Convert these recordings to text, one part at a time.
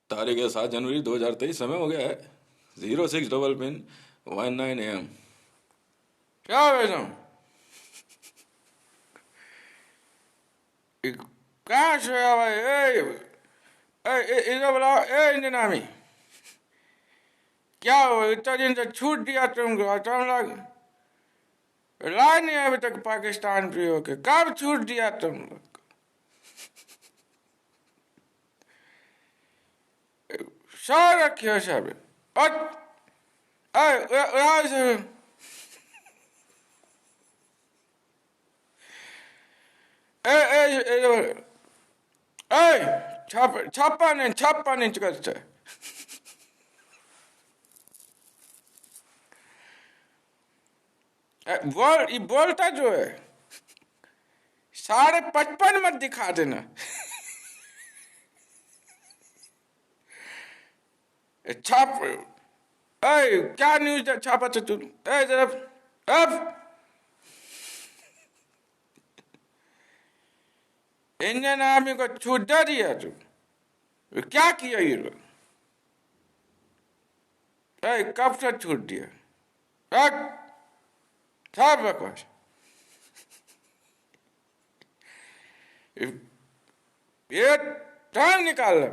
तारीख है 7 जनवरी 2023। समय हो गया है 06:19 क्या भेजा कहाँ से आया भाई? इधर बुलाओ। इंडियन आर्मी, क्या हो इतना दिन से छूट दिया तुमको? तुम लोग लाए नहीं अभी तक पाकिस्तान पे होके, कब छूट दिया तुम लोग? सो रखियो सब। और यहाँ से छप्पन इंच करते बोलता जो है 55.5 मत दिखा देना। छाप क्या न्यूज छापा था तू? जरा अब इंडियन आर्मी को छूट दे दिया तू? क्या किया ये लोग? कब से छूट दिया? सब बकवास। ये टाइम निकाल रहा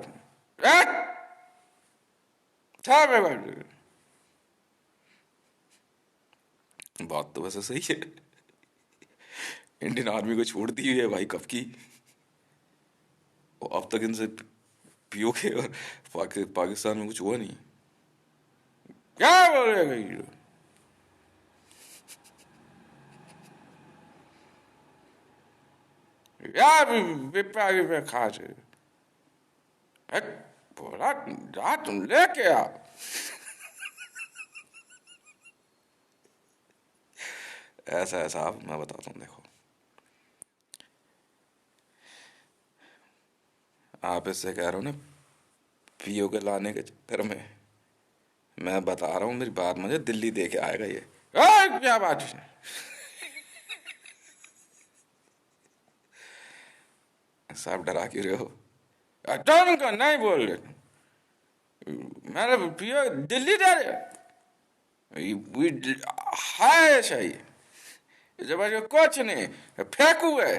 सब बकवास। बात तो वैसे सही है, इंडियन आर्मी को छोड़ दी हुई है भाई कब की। अब तक इनसे पीओके और पाकिस्तान में कुछ हुआ नहीं। क्या बोल रहे भाई लोग? यार विपा खा से बोला जा तुम लेके आओ। ऐसा ऐसा आप मैं बताता हूँ, देखो आप इससे कह रहे हो ना पीओ के लाने के चक्कर में, मैं बता रहा हूँ मेरी बात मुझे दिल्ली दे के आएगा ये। क्या बात है? सब डरा क्यों रहे हो? तुमको नहीं बोल रहे, मेरे पीओ दिल्ली दे रहे है सही जब कुछ नहीं फेंकू है।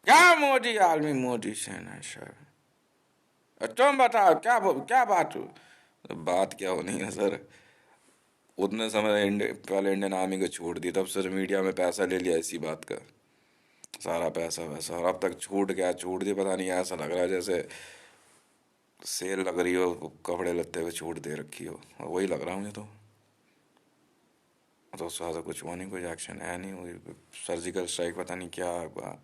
क्या मोदी आर्मी मोदी सेना सर? तुम बताओ क्या बात हो? बात क्या होनी है सर, उतने समय पहले इंडियन आर्मी को छोड़ दी, तब सर मीडिया में पैसा ले लिया इसी बात का, सारा पैसा वैसा, और अब तक छूट गया छोड़ दिया। पता नहीं ऐसा लग रहा है जैसे सेल लग रही हो, कपड़े लत्ते पे छूट दे रखी हो, वही लग रहा है मुझे तो उससे ज़्यादा कुछ हुआ नहीं, कुछ एक्शन है नहीं, वही सर्जिकल स्ट्राइक पता नहीं क्या हुआ,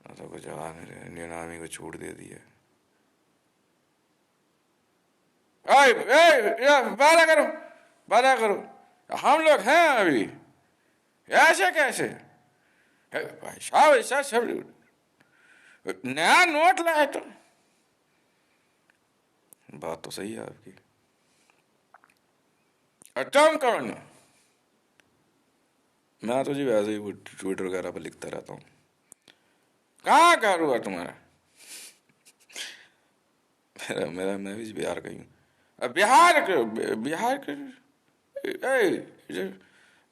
तो कुछ इंडियन आर्मी को छूट दे दी है। बाधा करो बाधा करो, हम लोग हैं अभी, ऐसे कैसे? भाई साहब ऐसा सब नया नोट लाए तो बात तो सही है आपकी। तुम करो ना, मैं तो जी वैसे ही ट्विटर वगैरह पर लिखता रहता हूँ। कहाँ का हुआ तुम्हारा? मेरा मेरा मैं भी बिहार का ही हूँ। बिहार के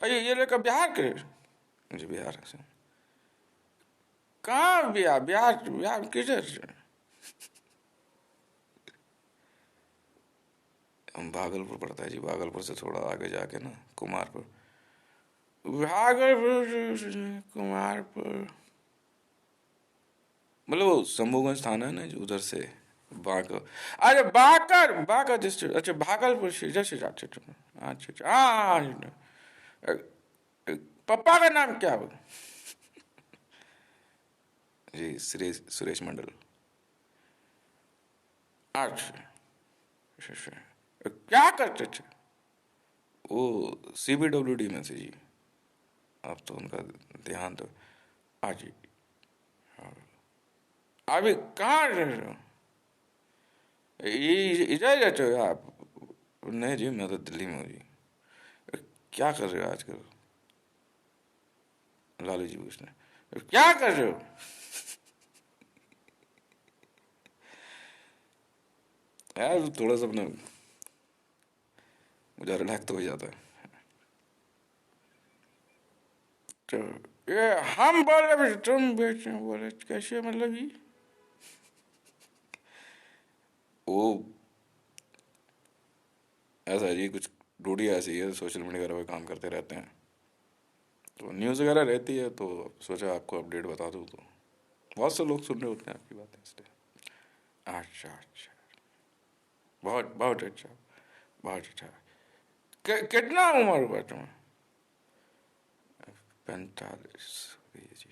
ये लोग बिहार के? मुझे बिहार से। कहाँ बिहार? बिहार किधर से? भागलपुर पड़ता है जी, भागलपुर से थोड़ा आगे जाके ना कुमारपुर। भागलपुर कुमारपुर मतलब शंभूगंज थाना है ना जो, उधर से बांका। अरे बांका डिस्ट्रिक्ट, अच्छा भागलपुर से इधर से जाते तुम? अच्छा अच्छा हाँ। पापा का नाम क्या हो? जी सुरेश सुरेश मंडल। अच्छा क्या करते थे वो? CBWD में से जी, अब तो उनका ध्यान तो। हाँ जी। अभी कहाँ रह रहे हो? इधर रहते हो आप? नहीं जी मैं तो दिल्ली में हूँ जी। क्या कर रहे हो आजकल? लालू जी पूछने क्या कर रहे हो? यार थोड़ा सा अपना मुझे रिलैक्स तो हो जाता है। तो ये हम बोले तुम बेचे, बोले कैसे मतलब ये वो ऐसा जी कुछ रूढ़ी ऐसी है, सोशल मीडिया वगैरह पे काम करते रहते हैं तो न्यूज़ वगैरह रहती है, तो सोचा आपको अपडेट बता दूँ, तो बहुत से लोग सुन रहे होते हैं आपकी बातें इसलिए। अच्छा अच्छा, बहुत बहुत अच्छा, बहुत अच्छा। कितना उम्र हुआ तुम्हें? 45। जी।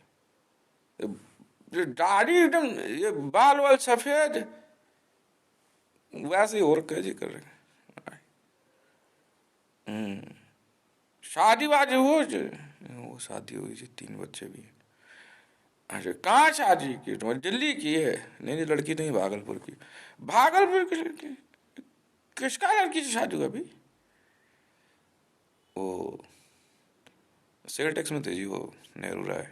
ये दाढ़ी एकदम, ये बाल वाल सफेद, वैसे ही और कैसे कर रहे हैं? शादी वादी हो जो? वो शादी हुई जी, 3 बच्चे भी हैं। अच्छा कहाँ शादी की तुम्हारी? दिल्ली की है? नहीं नहीं, लड़की नहीं, भागलपुर की। भागलपुर की लड़की? किसका लड़की से शादी हुआ अभी? वो सेल टैक्स में थे जी वो, नेहरू राय।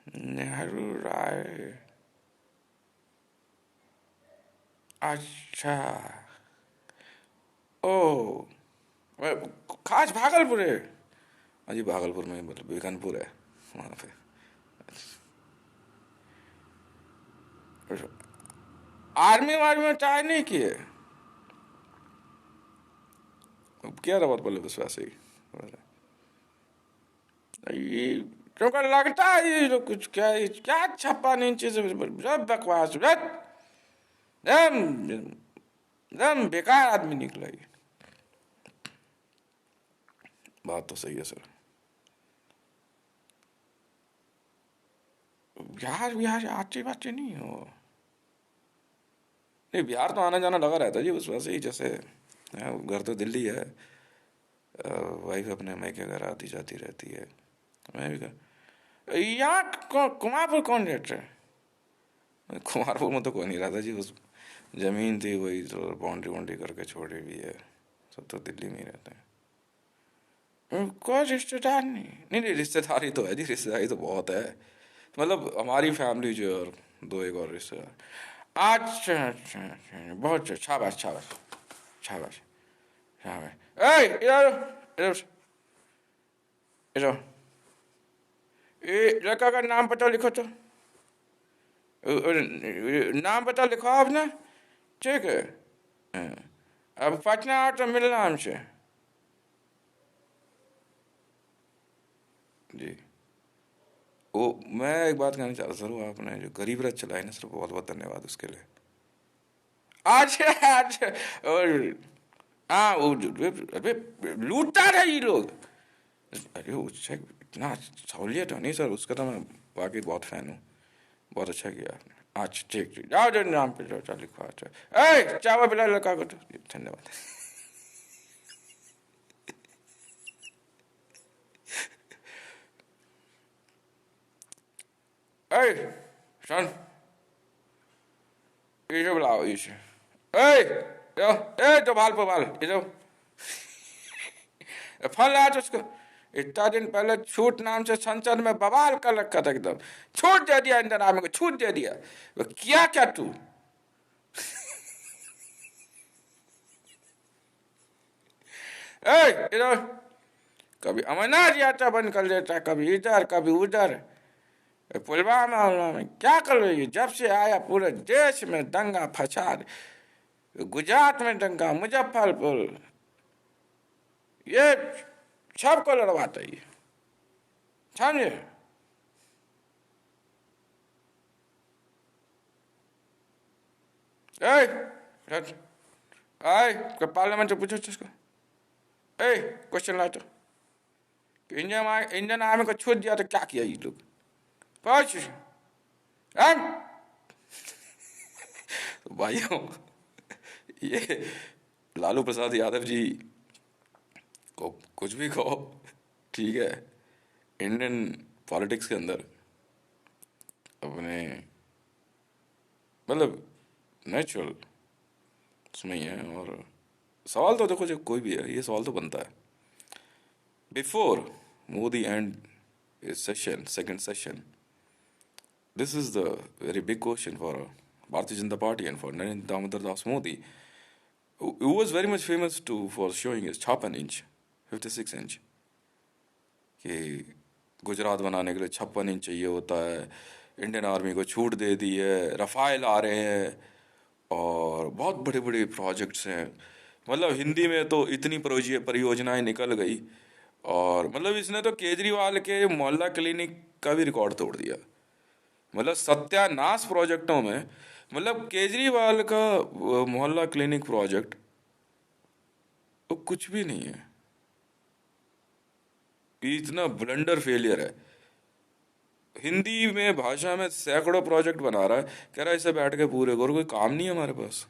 नेहरू राय, अच्छा। ओ, खास भागलपुर है? हाँ जी, भागलपुर में मतलब बीकानपुर है वहाँ पे। आर्मी वार्मी में ट्राई नहीं किए? क्या था बहुत पहले, बस वैसे ही ये क्योंकि लगता है ये लोग कुछ क्या क्या छप्पा नीचे से सब बकवास, एकदम एकदम बेकार आदमी निकला ये। बात तो सही है सर। बिहार बिहार आते बातें नहीं हो। नहीं, बिहार तो आना जाना लगा रहता है जी, बस वैसे ही जैसे घर तो दिल्ली है, वाइफ अपने मायके घर आती जाती रहती है। मैं भी यहाँ कुमारपुर कौन रहता है? कुमारपुर में तो कोई नहीं रहता जी, बस जमीन थी वही तो बाउंड्री वाउंड्री करके छोड़ी भी है, सब तो दिल्ली में ही रहते हैं। कोई रिश्तेदार नहीं? नहीं नहीं, रिश्तेदारी तो है जी, रिश्तेदारी तो बहुत है, मतलब हमारी फैमिली जो है और दो एक और रिश्तेदार। अच्छा अच्छा अच्छा, बहुत अच्छा, शाबाश शाबाश शाबाश शाबाश। ए इधर इधर इधर, ये लड़का का नाम पता लिखो तो, नाम पता लिखो आपने, ठीक है? हाँ। अब पटना आओ तो मिलना हमसे। जी। वो मैं एक बात कहना चाहता सर, वो आपने जो गरीब रथ चलाई ना सर, बहुत बहुत धन्यवाद उसके लिए। अच्छा अच्छा। और हाँ वो अबे लूटता है ये लोग। अरे उससे इतना सहूलियत है नहीं सर, उसका तो मैं वाकई बहुत फैन हूँ। बहुत अच्छा किया आपने। अच्छा ठीक ठीक, जाओ जो नाम पे जाओ, चल लिखो। अच्छा ए चावल पिला लड़का को तो, धन्यवाद। ए सुन, इसे बुलाओ इसे। ए जाओ, ए तो बाल पे बाल इधर, फोन लाया तो उसको। इतना दिन पहले छूट नाम से संसद में बवाल कर रखा था एकदम, छूट दे दिया इंदिरा आर्मी को, छूट दे दिया। वो क्या क्या तू? ए इधर, कभी अमरनाथ यात्रा बंद कर देता, कभी इधर कभी उधर। पुलवामा हमला में क्या कर रही है? जब से आया पूरे देश में दंगा फसाद, गुजरात में दंगा, मुजफ्फरपुर, ये सबको लड़वाता ही, समझे? ए आए पार्लियामेंट से पूछो उसको, ए क्वेश्चन लाओ तो, इंडियन आर्मी को छूट दिया तो क्या किया ये लोग? पूछ भाइयों, ये लालू प्रसाद यादव जी को कुछ भी कहो, ठीक है, इंडियन पॉलिटिक्स के अंदर अपने मतलब नेचुरल उसमें ही है। और सवाल तो देखो, जो कोई भी है ये सवाल तो बनता है, before Modi and session, second session. This is the very big question for Bharatiya Janata Party and for Narendra Damodar Das Modi, who was very much famous to for showing his 56 inch, 56 inch. कि गुजरात बनाने के लिए 56 inch चाहिए होता है, Indian army को छूट दे दी है, रफाइल आ रहे हैं और बहुत बड़े बड़े प्रोजेक्ट्स हैं। मतलब हिंदी में तो इतनी परियोजनाएं निकल गई। और मतलब इसने तो केजरीवाल के मोहल्ला क्लिनिक का भी रिकॉर्ड तोड़ दिया। मतलब सत्यानाश प्रोजेक्टों में, मतलब केजरीवाल का मोहल्ला क्लिनिक प्रोजेक्ट तो कुछ भी नहीं है, इतना ब्लंडर फेलियर है। हिंदी में भाषा में सैकड़ों प्रोजेक्ट बना रहा है, कह रहा है इसे बैठ के पूरे करो, कोई काम नहीं है हमारे पास।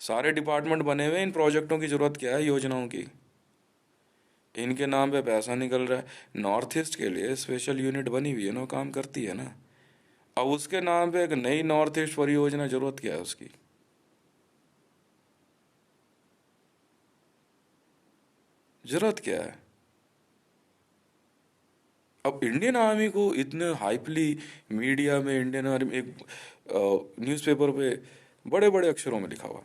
सारे डिपार्टमेंट बने हुए, इन प्रोजेक्टों की जरूरत क्या है, योजनाओं की? इनके नाम पे पैसा निकल रहा है। नॉर्थ ईस्ट के लिए स्पेशल यूनिट बनी हुई है ना, काम करती है ना। अब उसके नाम पे एक नई नॉर्थ ईस्ट परियोजना, जरूरत क्या है उसकी? जरूरत क्या है? अब इंडियन आर्मी को इतने हाइपली मीडिया में, इंडियन आर्मी एक न्यूज़पेपर पे बड़े बड़े अक्षरों में लिखा हुआ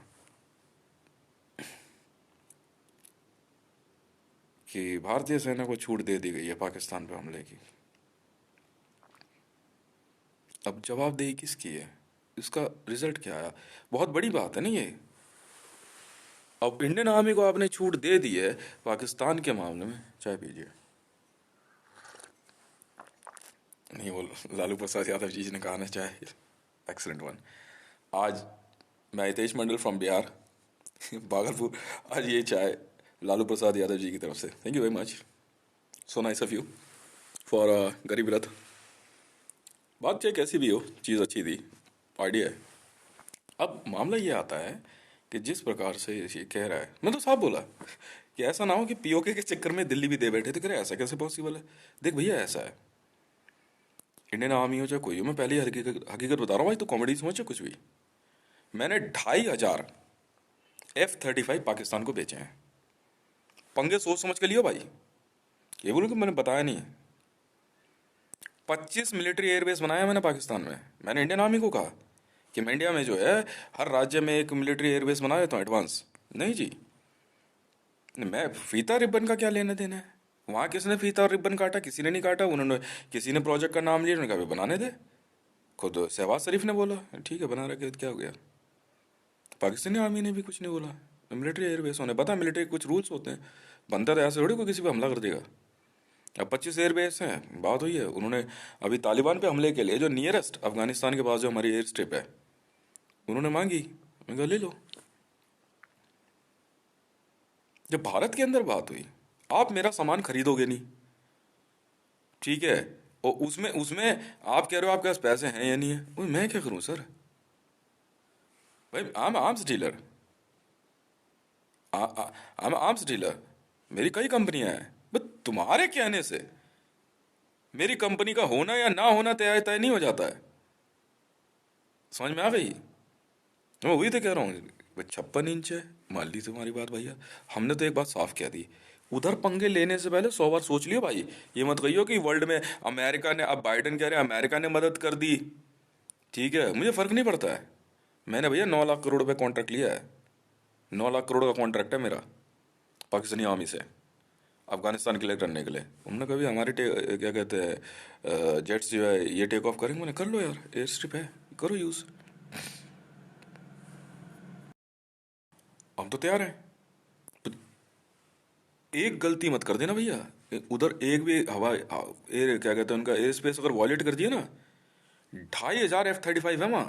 कि भारतीय सेना को छूट दे दी गई है पाकिस्तान पे हमले की। अब जवाबदेही किसकी है? इसका रिजल्ट क्या आया? बहुत बड़ी बात है ना ये। अब इंडियन आर्मी को आपने छूट दे दी है पाकिस्तान के मामले में। चाय पीजिए। नहीं, वो लालू प्रसाद यादव जी ने कहा ना, चाय एक्सलेंट वन। आज मैं हितेश मंडल फ्रॉम बिहार भागलपुर, आज ये चाय लालू प्रसाद यादव जी की तरफ से। Thank you very much, so nice of you for गरीब रथ। बात चाहे कैसी भी हो, चीज़ अच्छी थी, आइडिया है। अब मामला ये आता है कि जिस प्रकार से ये कह रहा है, मैं तो साफ बोला कि ऐसा ना हो कि पीओके के चक्कर में दिल्ली भी दे बैठे तो करे ऐसा कैसे पॉसिबल है। देख भैया, ऐसा है, इंडियन आर्मी हो चाहे कोई हो, मैं पहले ही हकीकत बता रहा हूँ भाई, तो कॉमेडी समझ कुछ भी। मैंने 2500 F-35 पाकिस्तान को बेचे हैं। पंगे सोच समझ के लियो भाई, ये बोलो कि मैंने बताया नहीं। 25 मिलिट्री एयरबेस बनाया मैंने पाकिस्तान में। मैंने इंडियन आर्मी को कहा कि मैं इंडिया में जो है हर राज्य में एक मिलिट्री एयरबेस बना देता हूँ एडवांस। नहीं जी, मैं फीता रिबन का क्या लेना देना है? वहाँ किसने फीता और रिबन काटा? किसी ने नहीं काटा। उन्होंने, किसी ने प्रोजेक्ट का नाम लिया, उन्होंने कहा "भाई बनाने दे"। खुद शहबाज शरीफ ने बोला ठीक है बना रखे, क्या हो गया? पाकिस्तानी आर्मी ने भी कुछ नहीं बोला। मिलिट्री एयरबेस होने पता, मिलिट्री के कुछ रूल्स होते हैं, बनता तो ऐसे थोड़ी कोई किसी पे हमला कर देगा। अब 25 एयरबेस हैं, बात हुई है। उन्होंने अभी तालिबान पे हमले के लिए जो नियरेस्ट अफगानिस्तान के पास जो हमारी एयर स्ट्रिप है, उन्होंने मांगी, मैं कहा ले लो। जब भारत के अंदर बात हुई, आप मेरा सामान खरीदोगे नहीं, ठीक है, और उसमें उसमें आप कह रहे हो आपके पास पैसे हैं या नहीं है, मैं क्या करूं सर? भाई I am arms dealer, I am arms dealer, मेरी कई कंपनियां हैं, बट तुम्हारे कहने से मेरी कंपनी का होना या ना होना तय तय नहीं हो जाता है। समझ में आ गई? मैं वही तो कह रहा हूँ, 56 इंच है, मान ली तुम्हारी बात भैया। हमने तो एक बात साफ कह दी, उधर पंगे लेने से पहले 100 बार सोच लियो भाई। ये मत कहियो कि वर्ल्ड में अमेरिका ने, अब बाइडन कह रहे हैं अमेरिका ने मदद कर दी, ठीक है, मुझे फर्क नहीं पड़ता है। मैंने भैया 9 लाख करोड़ रुपए कॉन्ट्रैक्ट लिया है, 9 लाख करोड़ का कॉन्ट्रैक्ट है मेरा पाकिस्तानी आर्मी से अफगानिस्तान के लिए करने के लिए। उन्होंने कभी हमारे क्या कहते हैं जेट्स जो है ये टेक ऑफ करेंगे, मैंने कर लो यार, एयर स्ट्रिप है, करो यूज़, हम तो तैयार हैं। तो एक गलती मत कर देना भैया, उधर एक भी हवा एयर क्या कहते हैं उनका एयर स्पेस अगर वॉलेट कर दिया ना, 2500 F-35 है वहाँ,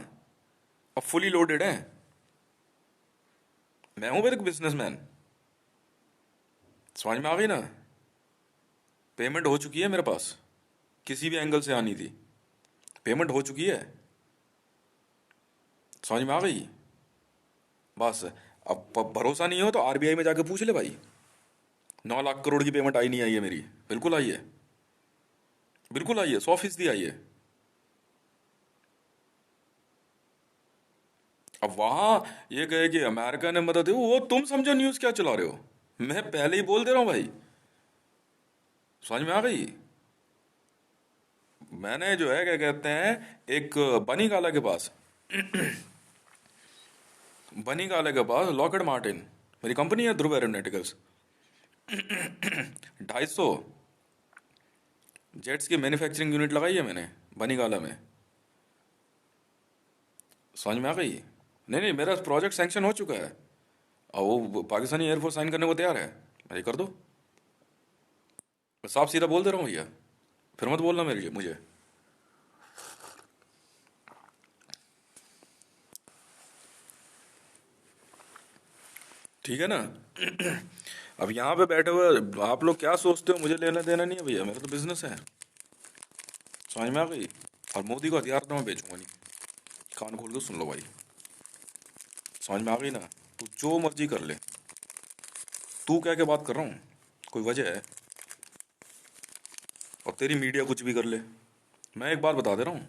अब फुली लोडेड है। मैं हूँ मेरे बिजनेसमैन, समझ में आ गई ना? पेमेंट हो चुकी है मेरे पास, किसी भी एंगल से आनी थी, पेमेंट हो चुकी है, समझ में आ गई? बस अब भरोसा नहीं हो तो आरबीआई में जाके पूछ ले भाई, 9 लाख करोड़ की पेमेंट आई नहीं आई है मेरी? बिल्कुल आई है, बिल्कुल आई है, 100% आई है। अब वहां ये कहे कि अमेरिका ने मदद दी, वो तुम समझो न्यूज क्या चला रहे हो, मैं पहले ही बोल दे रहा हूं भाई, समझ में आ गई? मैंने जो है क्या कहते हैं, एक बनी गाला के पास, बनी गाला के पास लॉकहेड मार्टिन, मेरी कंपनी है ध्रुव एरोनॉटिकल्स, 250 जेट्स की मैन्युफैक्चरिंग यूनिट लगाई है मैंने बनी गाला में। समझ में आ गई? नहीं नहीं, मेरा प्रोजेक्ट सैंक्शन हो चुका है और वो पाकिस्तानी एयरफोर्स साइन करने को तैयार है। मेरी कर दो। मैं साफ सीधा बोल दे रहा हूँ भैया, फिर मत बोलना मेरे मुझे। ठीक है ना? अब यहाँ पे बैठे हुए आप लोग क्या सोचते हो, मुझे लेना देना नहीं है भैया, मेरा तो बिजनेस है। समझ में आ गई? और मोदी को हथियार तो मैं बेचूंगा नहीं। कान खोल के सुन लो भाई। समझ में आ गई ना? तू जो मर्जी कर ले। तू क्या क्या बात कर रहा हूँ, कोई वजह है? और तेरी मीडिया कुछ भी कर ले। मैं एक बात बता दे रहा हूँ,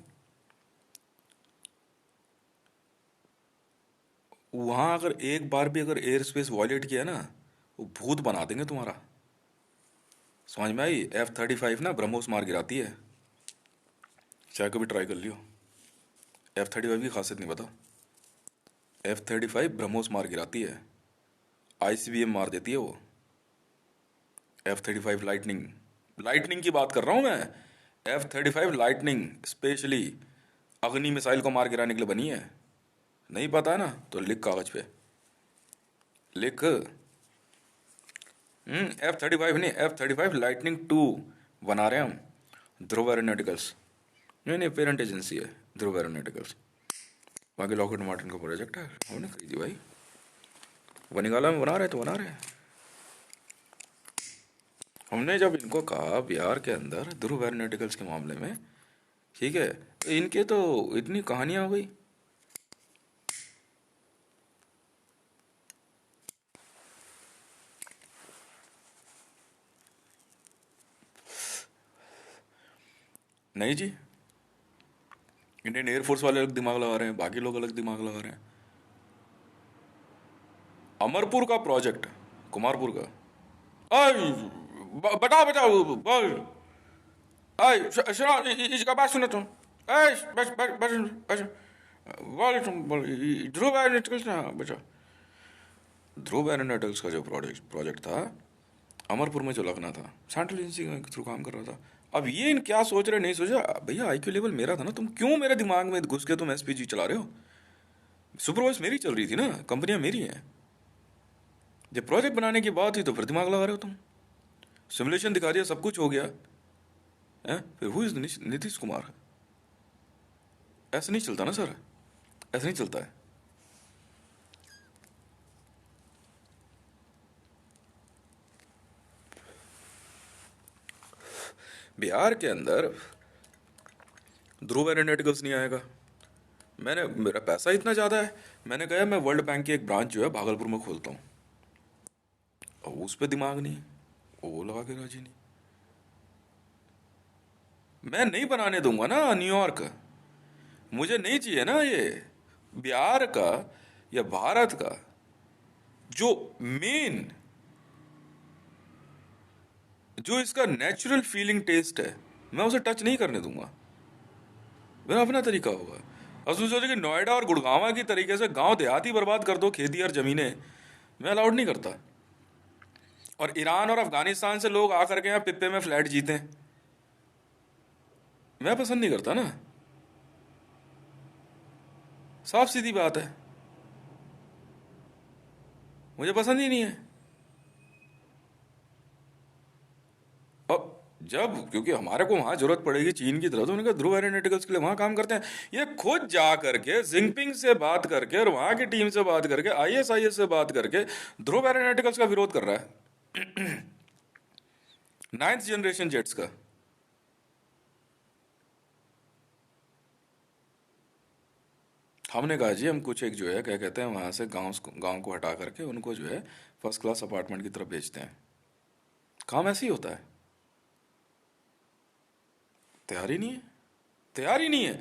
वहां अगर एक बार भी अगर एयर स्पेस वॉयलेट किया ना, वो भूत बना देंगे तुम्हारा। समझ में आई? F-35 ना ब्रह्मोस मार गिराती है, चाहे कभी ट्राई कर लियो। F-35 की खासियत नहीं पता? F-35 ब्रह्मोस मार गिराती है, ICBM मार देती है वो। F-35 लाइटनिंग, लाइटनिंग की बात कर रहा हूँ मैं। F-35 लाइटनिंग स्पेशली अग्नि मिसाइल को मार गिराने के लिए बनी है। नहीं पता है ना, तो लिख कागज पे लिख। F-35 नहीं, F-35 लाइटनिंग 2 बना रहे हैं हम, ध्रुव एरोनॉटिकल्स। नहीं नहीं, पेरेंट एजेंसी है ध्रुव एरोनॉटिकल्स। बाकी लॉकहीड मार्टिन का प्रोजेक्ट है, हमने खरीदी भाई। वनीगाला में बना रहे तो बना रहे हैं। हमने जब इनको कहा बिहार के अंदर ध्रुव एरोनॉटिकल्स के मामले में, ठीक है, तो इनके तो इतनी कहानियां हो गई। नहीं जी, इंडियन एयरफोर्स वाले अलग दिमाग लगा रहे हैं, बाकी लोग अलग दिमाग लगा रहे हैं। अमरपुर का प्रोजेक्ट, कुमारपुर का। अय बता बता बोल। सुनो, इसका बात सुनो तुम। बस बस बस बस बोल, तुम बोल। ध्रुव एरोनॉटिकल्स ना बचा। ध्रुव एरोनॉटिकल्स का जो प्रोजेक्ट था अमरपुर में, जो लगना था, सेंट्रल एजेंसी के थ्रू काम कर रहा था। अब ये इन क्या सोच रहे, नहीं सोचा भैया, IQ लेवल मेरा था ना, तुम क्यों मेरे दिमाग में घुस के तुम SPG चला रहे हो? सुपरवाइज मेरी चल रही थी ना, कंपनियां मेरी हैं। जब प्रोजेक्ट बनाने की बात हुई तो फिर दिमाग लगा रहे हो तुम। सिमुलेशन दिखा दिया, सब कुछ हो गया है, फिर हु इज नीतीश कुमार? ऐसा नहीं चलता ना सर, ऐसा नहीं चलता है। बिहार के अंदर ध्रुव एरोनॉटिकल्स नहीं आएगा। मैंने, मेरा पैसा इतना ज़्यादा है, मैंने कहा मैं वर्ल्ड बैंक की एक ब्रांच जो है भागलपुर में खोलता हूँ। और उस पर दिमाग नहीं, वो लगा के राजी नहीं। मैं नहीं बनाने दूंगा ना न्यूयॉर्क, मुझे नहीं चाहिए ना ये। बिहार का या भारत का जो मेन, जो इसका नेचुरल फीलिंग टेस्ट है, मैं उसे टच नहीं करने दूंगा। मेरा अपना तरीका होगा। और तुम सोचो कि नोएडा और गुड़गांव की तरीके से गांव देहाती बर्बाद कर दो, खेती और जमीनें, मैं अलाउड नहीं करता। और ईरान और अफगानिस्तान से लोग आकर के यहाँ पिप्पे में फ्लैट जीते, मैं पसंद नहीं करता ना। साफ सीधी बात है, मुझे पसंद ही नहीं है। और जब, क्योंकि हमारे को वहां जरूरत पड़ेगी चीन की तरह, तो उन्होंने कहा ध्रुव एरोनॉटिकल्स के लिए वहां काम करते हैं। ये खुद जा करके जिनपिंग से बात करके और वहां की टीम से बात करके, ISIS से बात करके ध्रुव एरोनॉटिकल्स का विरोध कर रहा है, 9th जनरेशन जेट्स का। हमने कहा जी हम कुछ एक जो है क्या कहते हैं, वहां से गांव को हटा करके उनको जो है फर्स्ट क्लास अपार्टमेंट की तरफ भेजते हैं। काम ऐसे ही होता है। तैयार ही नहीं है, तैयार ही नहीं है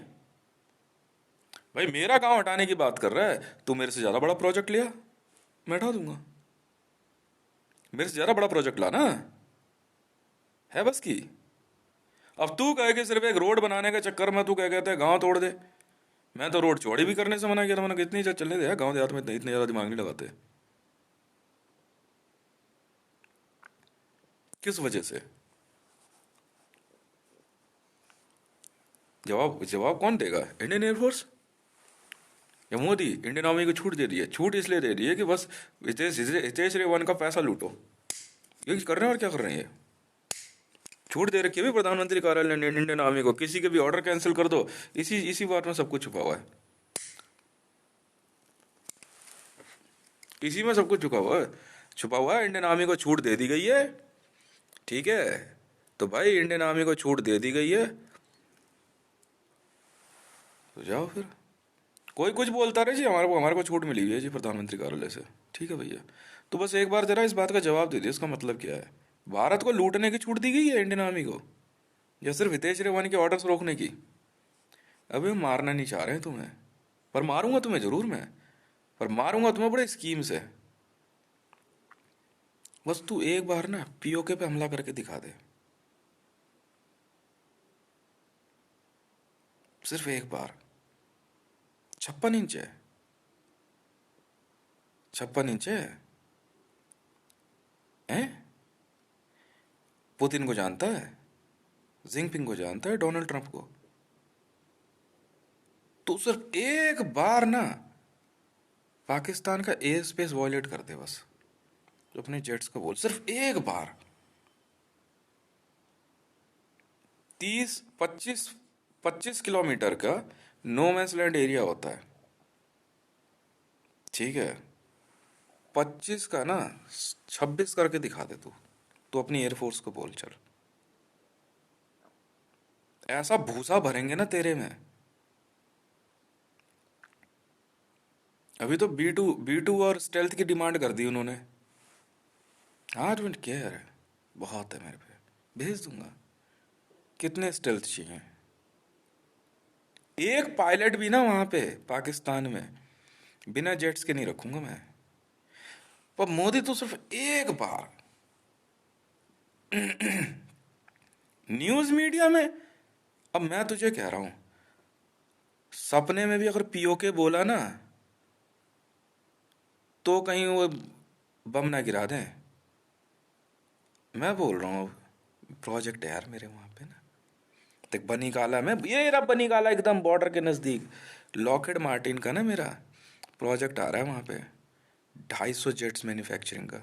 भाई। मेरा गांव हटाने की बात कर रहा है, तू मेरे से ज्यादा बड़ा प्रोजेक्ट लिया, मैं हटा दूंगा। मेरे से ज्यादा बड़ा प्रोजेक्ट लाना है बस की। अब तू कहे कि सिर्फ एक रोड बनाने के चक्कर में तू कह कहते हैं गांव तोड़ दे। मैं तो रोड चौड़ी भी करने से मना किया था, मैंने कितनी चलने दे, गांव देहात में इतने ज्यादा दिमाग नहीं लगाते। किस वजह से? जवाब जवाब कौन देगा? इंडियन एयरफोर्स या मोदी? इंडियन आर्मी को छूट दे दी है। छूट इसलिए दे दी है कि बस हितेश रेवान का पैसा लूटो। ये कर रहे हैं और क्या कर रहे हैं ये? छूट दे रखी है भी प्रधानमंत्री कार्यालय ने इंडियन आर्मी को, किसी के भी ऑर्डर कैंसिल कर दो। इसी इसी बात में सब कुछ छुपा हुआ है, इसी में सब कुछ छुपा हुआ है। इंडियन आर्मी को छूट दे दी गई है, ठीक है? तो भाई इंडियन आर्मी को छूट दे दी गई है तो जाओ फिर। कोई कुछ बोलता रहे जी, हमारे को छूट मिली हुई है जी प्रधानमंत्री कार्यालय से, ठीक है भैया। तो बस एक बार जरा इस बात का जवाब दे दिए, इसका मतलब क्या है? भारत को लूटने की छूट दी गई है इंडियन आर्मी को, या सिर्फ हितेश रेवानी के ऑर्डर्स रोकने की? अबे मारना नहीं चाह रहे हैं तुम्हें, पर मारूंगा तुम्हें जरूर मैं, पर मारूंगा तुम्हें बड़े स्कीम से। बस तू एक बार ना पीओके पे हमला करके दिखा दे, सिर्फ एक बार। 56 इंच है, 56 इंच है। हैं? पुतिन को जानता है, जिनपिंग को जानता है, डोनाल्ड ट्रंप को। तो सिर्फ एक बार ना पाकिस्तान का एयर स्पेस वॉयलेट कर दे बस, तो अपने जेट्स को बोल सिर्फ एक बार। 30 25 25 किलोमीटर का नो मैंस लैंड एरिया होता है, ठीक है? 25 का ना 26 करके दिखा दे तू, तो अपनी एयरफोर्स को बोल चल। ऐसा भूसा भरेंगे ना तेरे में। अभी तो बी टू और स्टेल्थ की डिमांड कर दी उन्होंने। हाँ डोंट केयर, बहुत है मेरे पे, भेज दूंगा। कितने स्टेल्थ चाहिए? एक पायलट भी ना वहां पे पाकिस्तान में बिना जेट्स के नहीं रखूंगा मैं। पर मोदी तो सिर्फ एक बार न्यूज मीडिया में। अब मैं तुझे कह रहा हूं, सपने में भी अगर पीओके बोला ना तो कहीं वो बम ना गिरा दें। मैं बोल रहा हूँ प्रोजेक्ट है यार मेरे वहां पे ना, देख बनी काला में, ये रहा बनी काला एकदम बॉर्डर के नजदीक। लॉकहेड मार्टिन का ना मेरा प्रोजेक्ट आ रहा है वहां पे, 250 जेट्स मैन्युफैक्चरिंग का।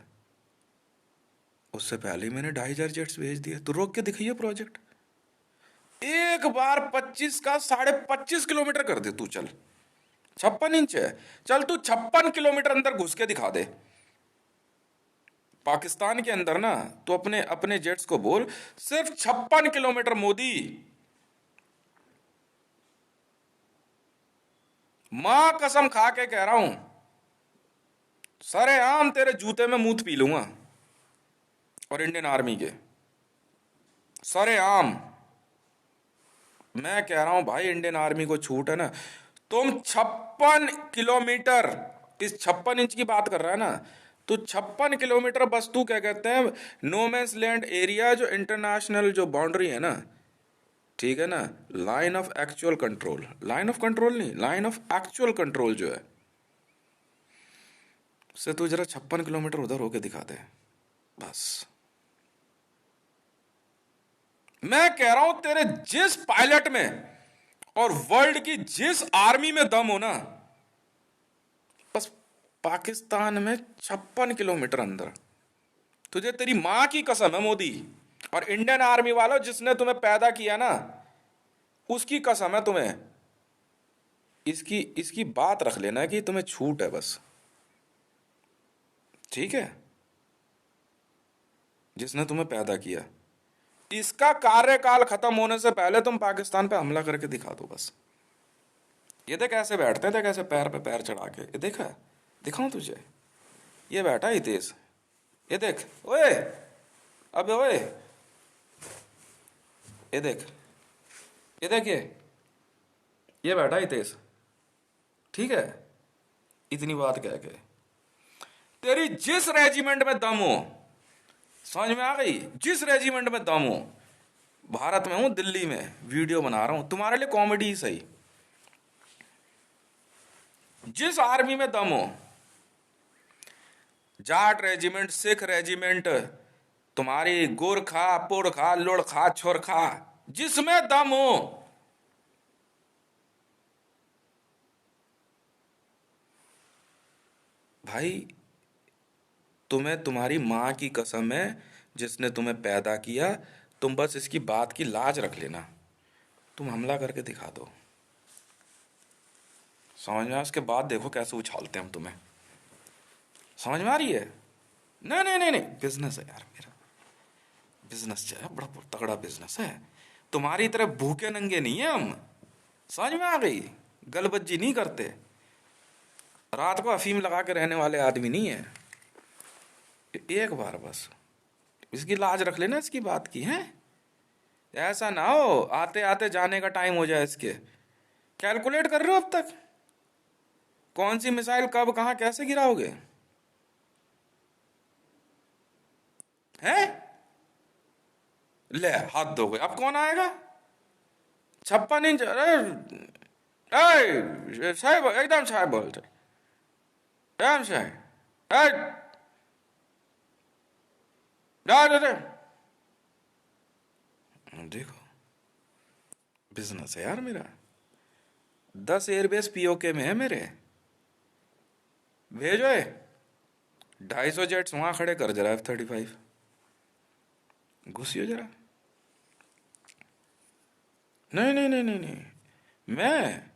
उससे पहले ही मैंने 2500 जेट्स भेज दिए। तो रोक के दिखाइए प्रोजेक्ट एक बार। 25 का 25.5 किलोमीटर कर दे तू, चल 56 इंच है, चल तू 56 किलोमीटर अंदर घुस के दिखा दे पाकिस्तान के अंदर ना। तो अपने अपने जेट्स को बोल सिर्फ 56 किलोमीटर। मोदी मां कसम खा के कह रहा हूं, सरेआम तेरे जूते में मूत पी लूंगा और इंडियन आर्मी के सरेआम। मैं कह रहा हूं भाई, इंडियन आर्मी को छूट है ना। तुम 56 किलोमीटर, इस 56 इंच की बात कर रहा है ना, तो 56 किलोमीटर बस तू क्या कहते हैं नो मैंस लैंड एरिया, जो इंटरनेशनल जो बाउंड्री है ना, ठीक है ना, line of actual control, line of control नहीं, लाइन ऑफ एक्चुअल कंट्रोल जो है, से तू जरा 56 किलोमीटर उधर होके दिखा दे बस। मैं कह रहा हूं तेरे जिस पायलट में और वर्ल्ड की जिस आर्मी में दम हो ना, बस पाकिस्तान में 56 किलोमीटर अंदर। तुझे तेरी मां की कसम है मोदी, और इंडियन आर्मी वालों जिसने तुम्हें पैदा किया ना उसकी कसम है तुम्हें। इसकी इसकी बात रख लेना कि तुम्हें छूट है बस, ठीक है? जिसने तुम्हें पैदा किया, इसका कार्यकाल खत्म होने से पहले तुम पाकिस्तान पे हमला करके दिखा दो बस। ये देख कैसे बैठते हैं, देख ऐसे पैर पे पैर चढ़ा के, ये देखा? दिखाऊं तुझे? ये बैठा ही तेज, ये देख, ओए अबे ओए, ये देख, ये देख, ये बैठा ही तेज, ठीक है? इतनी बात कह के तेरी जिस रेजिमेंट में दम हो, समझ में आ गई? जिस रेजिमेंट में दम हो भारत में हूँ, दिल्ली में वीडियो बना रहा हूँ तुम्हारे लिए, कॉमेडी ही सही। जिस आर्मी में दम हो, जाट रेजिमेंट, सिख रेजिमेंट, तुम्हारी गोरखा पुरखा लुड़खा छोरखा, जिसमें दम हो, भाई तुम्हें तुम्हारी माँ की कसम है जिसने तुम्हें पैदा किया, तुम बस इसकी बात की लाज रख लेना, तुम हमला करके दिखा दो, समझ में आया? उसके बाद देखो कैसे उछालते हैं हम तुम्हें, समझ में आ रही है? नहीं नहीं नहीं नहीं, बिजनेस है यार मेरा, बिजनेस जो है बड़ा तगड़ा बिजनेस है, तुम्हारी तरह भूखे नंगे नहीं है हम, समझ में आ गई? गलबज्जी नहीं करते, रात को अफीम लगा के रहने वाले आदमी नहीं है। एक बार बस इसकी लाज रख लेना, इसकी बात की है, ऐसा ना हो आते आते जाने का टाइम हो जाए इसके। कैलकुलेट कर रहे हो अब तक कौन सी मिसाइल कब कहां कैसे गिराओगे? हैं? ले हाथ धो गए, अब कौन आएगा? 56 इंच? अरे साहब एकदम साहब बोलते, एकदम साहब देखो बिजनेस है यार मेरा, 10 एयरबेस पीओके में है मेरे, भेजो है 250 जेट्स वहां खड़े कर जरा F-35, घुसियो जरा। नहीं नहीं नहीं नहीं नहीं, मैं,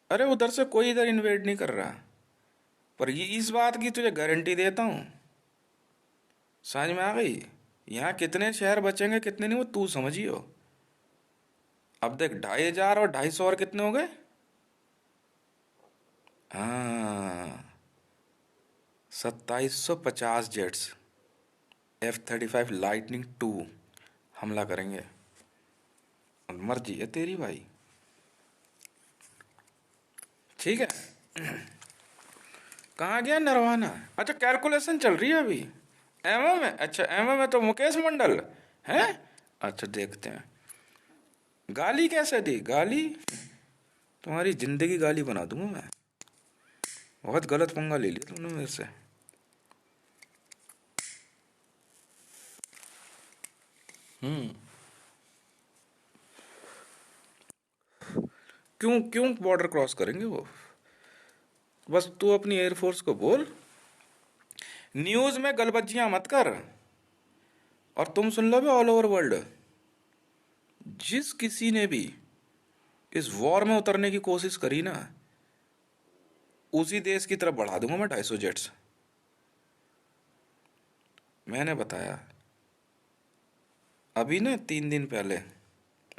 अरे उधर से कोई इधर इन्वेड नहीं कर रहा, पर ये इस बात की तुझे गारंटी देता हूं, समझ में आ गई? यहाँ कितने शहर बचेंगे कितने नहीं वो तू समझियो। अब देख 2,500 और 250 और कितने हो गए? हाँ, 2,750 जेट्स F-35 लाइटनिंग 2 हमला करेंगे, मर्जी है तेरी भाई, ठीक है। कहाँ गया नरवाना? अच्छा कैलकुलेशन चल रही है अभी, एमएम है? अच्छा एमएम है तो मुकेश मंडल है, अच्छा देखते हैं। गाली कैसे दी? गाली तुम्हारी जिंदगी गाली बना दूंगा मैं, बहुत गलत पंगा ले लिया तुमने मेरे से। हम्म, क्यों क्यों बॉर्डर क्रॉस करेंगे वो? बस तू अपनी एयरफोर्स को बोल, न्यूज में गलबज्जियां मत कर, और तुम सुन लो भी ऑल ओवर वर्ल्ड, जिस किसी ने भी इस वॉर में उतरने की कोशिश करी ना, उसी देश की तरफ बढ़ा दूंगा मैं 250 जेट्स। मैंने बताया अभी ना 3 दिन पहले,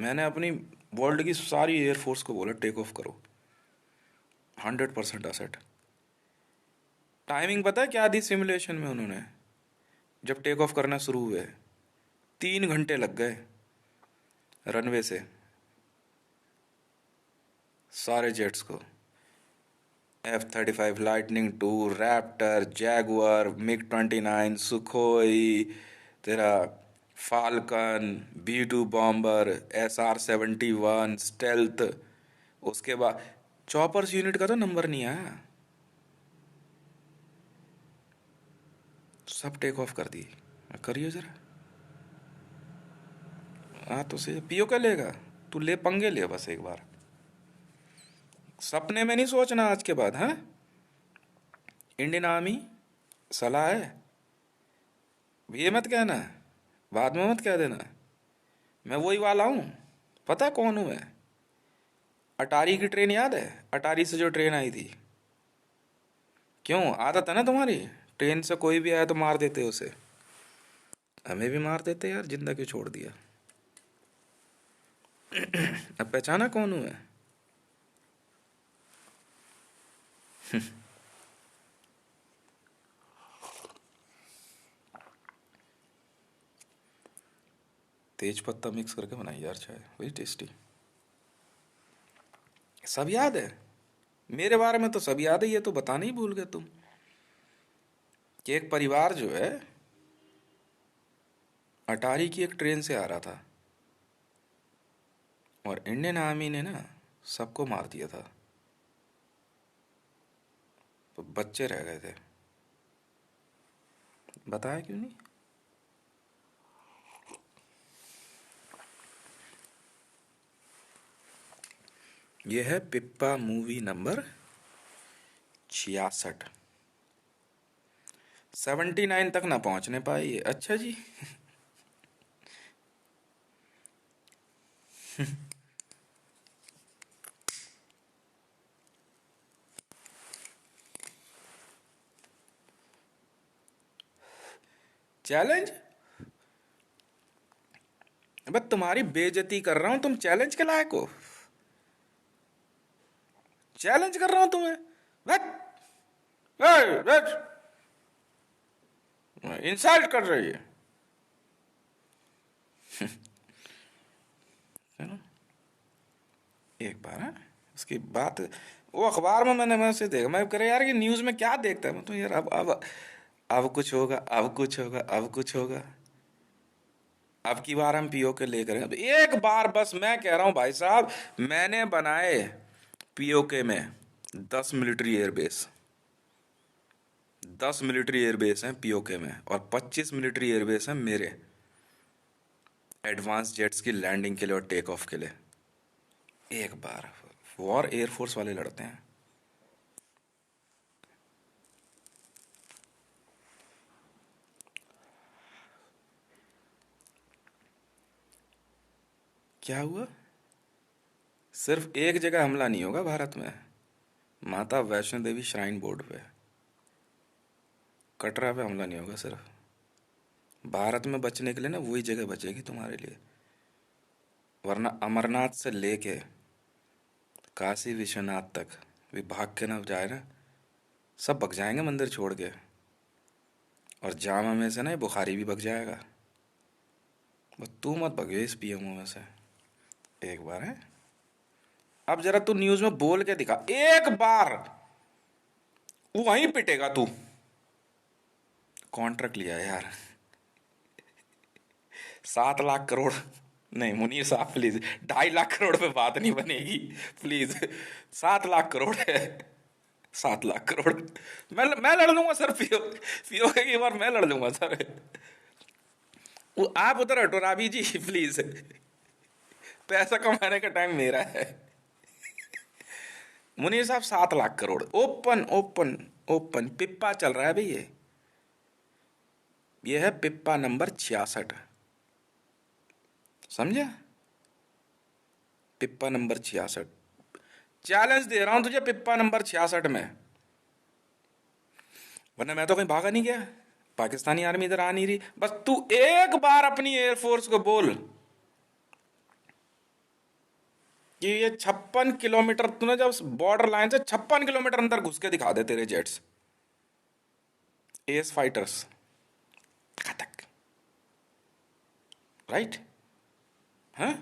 मैंने अपनी वर्ल्ड की सारी एयरफोर्स को बोला टेक ऑफ करो, 100% असेट। टाइमिंग पता है क्या दी सिमुलेशन में उन्होंने? जब टेक ऑफ करना शुरू हुए 3 घंटे लग गए रनवे से सारे जेट्स को, F-35 लाइटनिंग 2, रैप्टर, जैगुआर, मिग-29, सुखोई, तेरा falcon, B-2 bomber, SR-71 stealth, उसके बाद चॉपर्स यूनिट का तो नंबर नहीं आया, सब टेक ऑफ कर दी। करियो जरा, हाँ तो से पियो क्या लेगा, तू ले पंगे ले बस एक बार, सपने में नहीं सोचना आज के बाद, हाँ? इंडियन आर्मी सलाह है, ये मत कहना, बाद में मत कह देना मैं वही वाला हूँ, पता है कौन हूँ मैं? अटारी की ट्रेन याद है? अटारी से जो ट्रेन आई थी, क्यों आदत है ना तुम्हारी, ट्रेन से कोई भी आया तो मार देते उसे, हमें भी मार देते यार, जिंदा क्यों छोड़ दिया? अब पहचाना कौन हूँ मैं? तेज पत्ता मिक्स करके बनाई यार चाय, वेरी टेस्टी। सब याद है मेरे बारे में, तो सब याद है, ये तो बताना ही भूल गए तुम कि एक परिवार जो है अटारी की एक ट्रेन से आ रहा था, और इंडियन आर्मी ने ना सबको मार दिया था, तो बच्चे रह गए थे। बताया क्यों नहीं? ये है पिप्पा मूवी नंबर 66। 79 तक ना पहुंचने पाई। अच्छा जी। चैलेंज? अबे तुम्हारी बेइज्जती कर रहा हूं, तुम चैलेंज के लायक हो? चैलेंज कर रहा हूं तुम्हें। इंसल्ट कर रही है। चलो एक बार है उसकी बात। वो अखबार में मैं उसे देखा, मैं कह रहा यार ये न्यूज में क्या देखता है, मैं तो यार अब कुछ होगा, अब कुछ होगा, अब कुछ होगा। अब की बार हम पीओ के लेकर अब एक बार बस मैं कह रहा हूं भाई साहब, मैंने बनाए पीओके में 10 मिलिट्री एयरबेस। 10 मिलिट्री एयरबेस हैं पीओके में, और 25 मिलिट्री एयरबेस हैं मेरे एडवांस जेट्स की लैंडिंग के लिए और टेक ऑफ के लिए। एक बार वॉर एयरफोर्स वाले लड़ते हैं। क्या हुआ? सिर्फ एक जगह हमला नहीं होगा भारत में, माता वैष्णो देवी श्राइन बोर्ड पे, कटरा पे हमला नहीं होगा। सिर्फ भारत में बचने के लिए ना वही जगह बचेगी तुम्हारे लिए, वरना अमरनाथ से लेके काशी विश्वनाथ तक भी भाग के ना जाए ना, सब भग जाएंगे मंदिर छोड़ के। और जामा में से ना ये बुखारी भी भग जाएगा। बस तू मत भगियो इस पीएमओ में से। एक बार है, अब जरा तू न्यूज में बोल के दिखा एक बार, वहीं पिटेगा तू। कॉन्ट्रैक्ट लिया है यार, 7 लाख करोड़। नहीं मुनीर साहब प्लीज, 2.5 लाख करोड़ पे बात नहीं बनेगी प्लीज। 7 लाख करोड़ है, 7 लाख करोड़। मैं लड़ लूंगा सर, पीओ पीओ की बार मैं लड़ लूंगा सर। वो आप उधर हटो राबी जी प्लीज, पैसा कमाने का टाइम मेरा है। मुनीर साहब 7 lakh crore open open open Pippa चल रहा है भाई। ये है पिप्पा नंबर 66, समझे? Pippa number 66। चैलेंज दे रहा हूं तुझे पिप्पा नंबर 66 में, वरना मैं तो कहीं भागा नहीं गया, पाकिस्तानी आर्मी इधर आ नहीं रही। बस तू एक बार अपनी एयरफोर्स को बोल कि ये 56 किलोमीटर, तूने जब बॉर्डर लाइन से 56 किलोमीटर अंदर घुस के दिखा दे तेरे जेट्स, एस फाइटर्स तक, राइट? हाँ,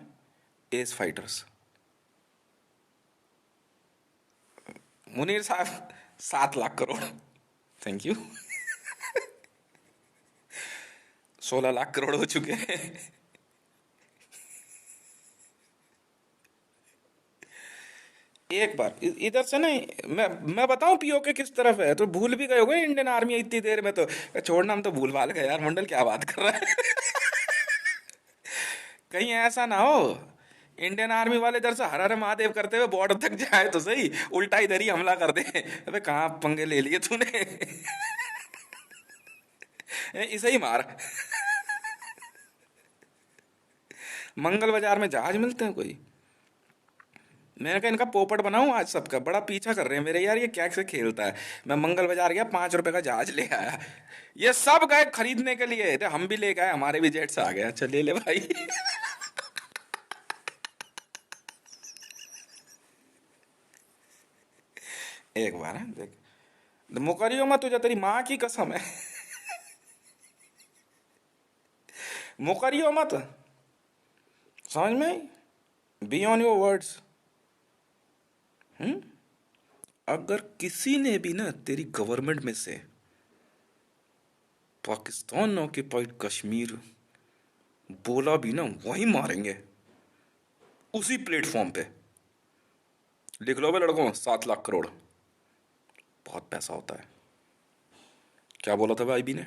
एस फाइटर्स। मुनीर साहब 7 लाख करोड़, थैंक यू। 16 लाख करोड़ हो चुके हैं। एक बार इधर से नहीं, मैं बताऊं पीओके किस तरफ है, तो भूल भी गए होगे इंडियन आर्मी इतनी देर में तो। छोड़ना, हम तो भूल भाल गए यार, मंडल क्या बात कर रहा है। कहीं ऐसा ना हो इंडियन आर्मी वाले इधर से हर हर महादेव करते हुए बॉर्डर तक जाए तो सही, उल्टा इधर ही हमला कर दे। अबे कहाँ पंगे ले लिए तूने। इसे ही मार। मंगल बाजार में जहाज मिलते हैं कोई? मैंने कहा इनका पोपट बनाऊं आज, सबका बड़ा पीछा कर रहे हैं मेरे यार, ये क्या से खेलता है। मैं मंगल बाजार गया, 5 रुपए का जहाज ले आया। ये सब गए खरीदने के लिए, तो हम भी ले गए, हमारे भी जेट्स आ गए। अच्छा ले ले भाई। एक बार है देख, मुकरियो मत, तुझे तेरी माँ की कसम है। मुकरियो मत, समझ में? Be on your words. अगर किसी ने भी ना तेरी गवर्नमेंट में से पाकिस्तान ऑक्युपाइड कश्मीर बोला भी ना, वही मारेंगे। उसी प्लेटफॉर्म पे। लिख लो बे लड़कों, 7 लाख करोड़। बहुत पैसा होता है। क्या बोला था भाई बी ने?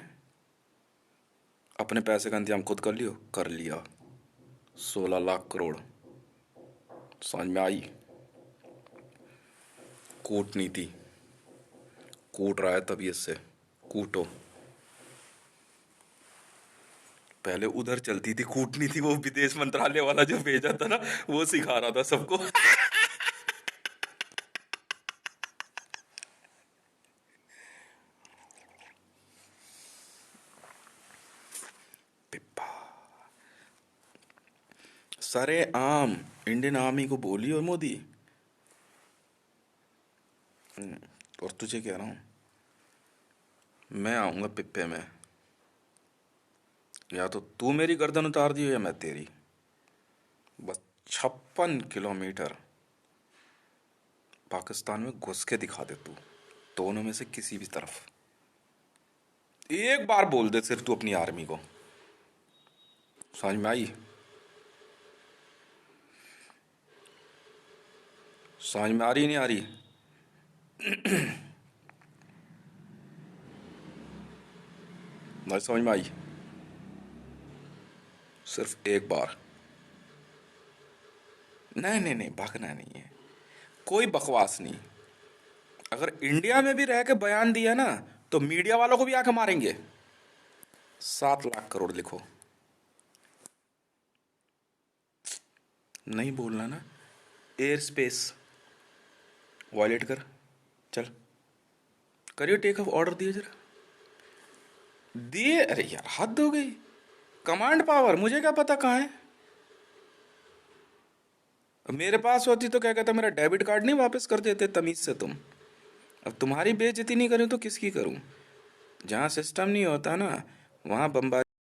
अपने पैसे का इंतजाम खुद कर लियो, कर लिया। 16 लाख करोड़। समझ में आई? कूटनीति। कूट रहा है तभी इससे। कूटो। पहले उधर चलती थी कूटनीति, वो विदेश मंत्रालय वाला जो भेजा था ना, वो सिखा रहा था सबको। पिप्पा। सरे आम इंडियन आर्मी को बोलियो मोदी। और तुझे कह रहा हूं, मैं आऊंगा पिप्पे में। या तो तू मेरी गर्दन उतार दियो या मैं तेरी। बस 56 किलोमीटर पाकिस्तान में घुस के दिखा दे तू, दोनों में से किसी भी तरफ। एक बार बोल दे सिर्फ तू अपनी आर्मी को। समझ में आई? समझ में आ रही नहीं आ रही? नहीं समझ में आई? सिर्फ एक बार। नहीं नहीं नहीं, भागना नहीं है। कोई बकवास नहीं। अगर इंडिया में भी रह के बयान दिया ना, तो मीडिया वालों को भी आके मारेंगे। 7 लाख करोड़ लिखो। नहीं बोलना ना। एयर स्पेस वॉयलेट कर। चल करियो टेक ऑफ, ऑर्डर दिए जरा। दिए? अरे यार हद हो गई। कमांड पावर मुझे क्या पता कहाँ है। अब मेरे पास होती तो क्या कहता, मेरा डेबिट कार्ड नहीं वापस कर देते तमीज से तुम। अब तुम्हारी बेइज्जती नहीं करूं तो किसकी करूं? जहाँ सिस्टम नहीं होता ना, वहाँ बम्बारी।